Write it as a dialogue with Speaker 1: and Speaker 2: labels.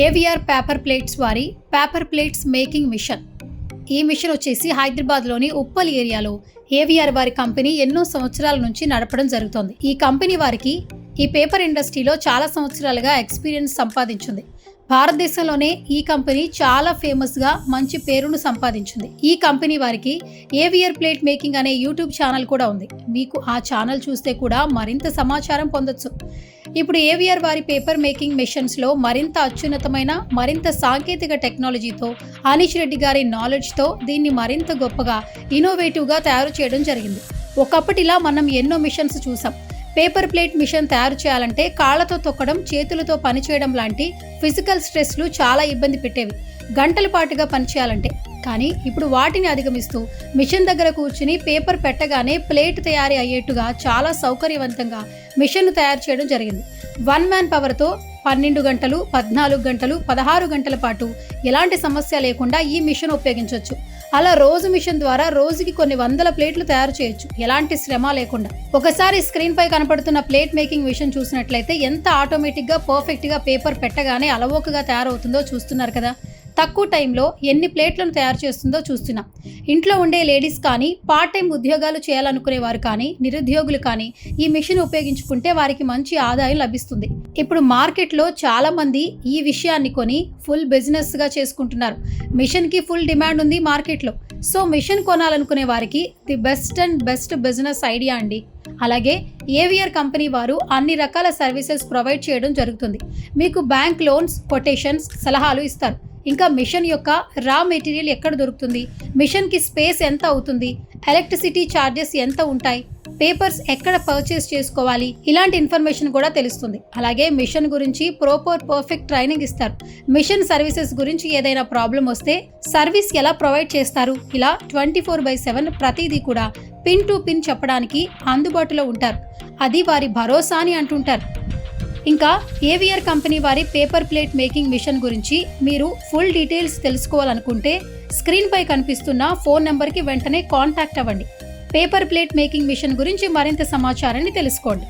Speaker 1: AVR paper plates వారి paper plates making machine. ఈ machine వచ్చేసి హైదరాబాద్లోని ఉప్పల్ ఏరియాలో ఏవిఆర్ వారి కంపెనీ ఎన్నో సంవత్సరాల నుంచి నడపడం జరుగుతోంది. ఈ కంపెనీ వారికి ఈ పేపర్ ఇండస్ట్రీలో చాలా సంవత్సరాలుగా ఎక్స్పీరియన్స్ సంపాదించింది. భారతదేశంలోనే ఈ కంపెనీ చాలా ఫేమస్గా మంచి పేరును సంపాదించింది. ఈ కంపెనీ వారికి ఏవిఆర్ ప్లేట్ మేకింగ్ అనే యూట్యూబ్ ఛానల్ కూడా ఉంది. మీకు ఆ ఛానల్ చూస్తే కూడా మరింత సమాచారం పొందొచ్చు. ఇప్పుడు ఏవిఆర్ వారి పేపర్ మేకింగ్ మెషిన్స్లో మరింత అత్యున్నతమైన మరింత సాంకేతిక టెక్నాలజీతో అనీష్ రెడ్డి గారి నాలెడ్జ్తో దీన్ని మరింత గొప్పగా ఇన్నోవేటివ్గా తయారు చేయడం జరిగింది. ఒకప్పటిలా మనం ఎన్నో మిషన్స్ చూసాం. పేపర్ ప్లేట్ మిషన్ తయారు చేయాలంటే కాళ్లతో తొక్కడం, చేతులతో పనిచేయడం లాంటి ఫిజికల్ స్ట్రెస్లు చాలా ఇబ్బంది పెట్టేవి, గంటల పాటుగా పనిచేయాలంటే. కానీ ఇప్పుడు వాటిని అధిగమిస్తూ మిషన్ దగ్గర కూర్చుని పేపర్ పెట్టగానే ప్లేట్ తయారీ అయ్యేట్టుగా చాలా సౌకర్యవంతంగా మిషన్ను తయారు చేయడం జరిగింది. 1 మ్యాన్ పవర్తో 12 గంటలు, 14 గంటలు, 16 గంటల పాటు ఎలాంటి సమస్య లేకుండా ఈ మిషన్ ఉపయోగించవచ్చు. అలా రోజు మిషన్ ద్వారా రోజుకి కొన్ని వందల ప్లేట్లు తయారు చేయొచ్చు, ఎలాంటి శ్రమ లేకుండా. ఒకసారి స్క్రీన్ పై కనపడుతున్న ప్లేట్ మేకింగ్ మిషన్ చూసినట్లయితే ఎంత ఆటోమేటిక్గా పర్ఫెక్ట్గా పేపర్ పెట్టగానే అలవోకగా తయారవుతుందో చూస్తున్నారు కదా. తక్కువ టైంలో ఎన్ని ప్లేట్లను తయారు చేస్తుందో చూస్తున్నాం. ఇంట్లో ఉండే లేడీస్ కానీ, పార్ట్ టైం ఉద్యోగాలు చేయాలనుకునే వారు కానీ, నిరుద్యోగులు కానీ ఈ మిషన్ ఉపయోగించుకుంటే వారికి మంచి ఆదాయం లభిస్తుంది. ఇప్పుడు మార్కెట్లో చాలా మంది ఈ విషయాన్ని కొని ఫుల్ బిజినెస్గా చేసుకుంటున్నారు. మిషన్కి ఫుల్ డిమాండ్ ఉంది మార్కెట్లో. సో మిషన్ కొనాలనుకునే వారికి ది బెస్ట్ బిజినెస్ ఐడియా అండి. అలాగే ఏవిఆర్ కంపెనీ వారు అన్ని రకాల సర్వీసెస్ ప్రొవైడ్ చేయడం జరుగుతుంది. మీకు బ్యాంక్ లోన్స్, కొటేషన్స్, సలహాలు ఇస్తారు. ఇంకా మిషన్ యొక్క రా మెటీరియల్ ఎక్కడ దొరుకుతుంది, మిషన్కి స్పేస్ ఎంత అవుతుంది, ఎలక్ట్రిసిటీ ఛార్జెస్ ఎంత ఉంటాయి, పేపర్స్ ఎక్కడ పర్చేస్ చేసుకోవాలి, ఇలాంటి ఇన్ఫర్మేషన్ కూడా తెలుస్తుంది. అలాగే మిషన్ గురించి పర్ఫెక్ట్ ట్రైనింగ్ ఇస్తారు. మిషన్ సర్వీసెస్ గురించి ఏదైనా ప్రాబ్లం వస్తే సర్వీస్ ఎలా ప్రొవైడ్ చేస్తారు, ఇలా 24/7 ప్రతిదీ కూడా పిన్ టు పిన్ చెప్పడానికి అందుబాటులో ఉంటారు. అది వారి భరోసా అని అంటుంటారు. ఇంకా ఏవిఆర్ కంపెనీ వారి పేపర్ ప్లేట్ మేకింగ్ మిషన్ గురించి మీరు ఫుల్ డీటెయిల్స్ తెలుసుకోవాలనుకుంటే స్క్రీన్ పై కనిపిస్తున్న ఫోన్ నెంబర్కి వెంటనే కాంటాక్ట్ అవ్వండి. పేపర్ ప్లేట్ మేకింగ్ మిషన్ గురించి మరింత సమాచారాన్ని తెలుసుకోండి.